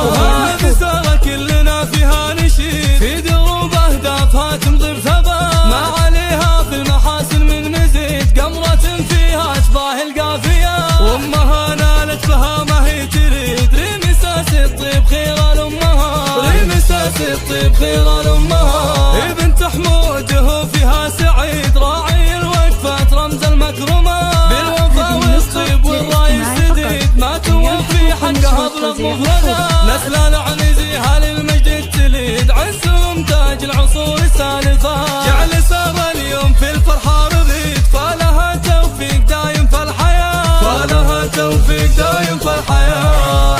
وهذه سارة كلنا فيها نشيد، في دروب أهدافها تمضي بثبات، ما عليها في المحاسن من مزيد، قمرة فيها أشباه القافية، وأمها نالت بها ما هي تريد، رمساس الطيب خير الأمهات، رمساس الطيب خير الأمهات، بنت حمود هو فيها سعيد، راعي الوقفات رمز المكرمات، بالوفا والطيب والراي السديد، ما توفي حقها أبلغ مفردات، نسل العنزيها للمجد التليد، عزهم تاج العصور السالفات، جعل سارة اليوم في الفرحة رغيد، فلها توفيق دايم في الحياة، فلها توفيق دايم في الحياة.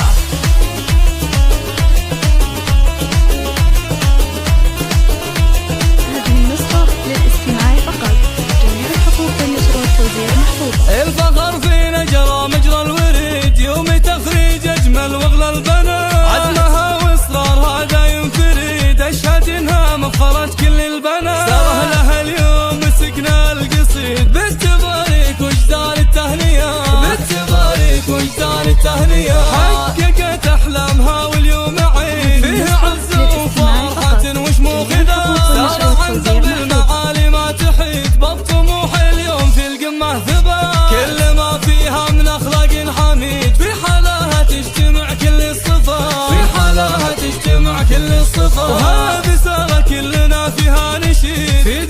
هذه النسخة للاستماع فقط، جميع الحقوق والنشر والتوزيع محفوظة. الفخر فينا جرى مجرى الوريد، يوم تخريج أجمل وأغلى البنات، عزمها وإصرارها دايم فريد، أشهد إنها مفخرة كل البنات، ساره لها اليوم مسكنا القصيد، بالتباريك وجدار التهنئة، بالتباريك وجدار التهنئة، حققت أحلامها واليوم عيد، فيه عز وفرحة وشموخ ذات، ساره عنزة بالمعالي ما تحيد، بالطموح اليوم في القمة ثبات، كل ما فيها من أخلاق حميد، في حلاها تجتمع كل الصفات، في حلاها تجتمع كل الصفات، وهذه سارة كلنا فيها نشيد، في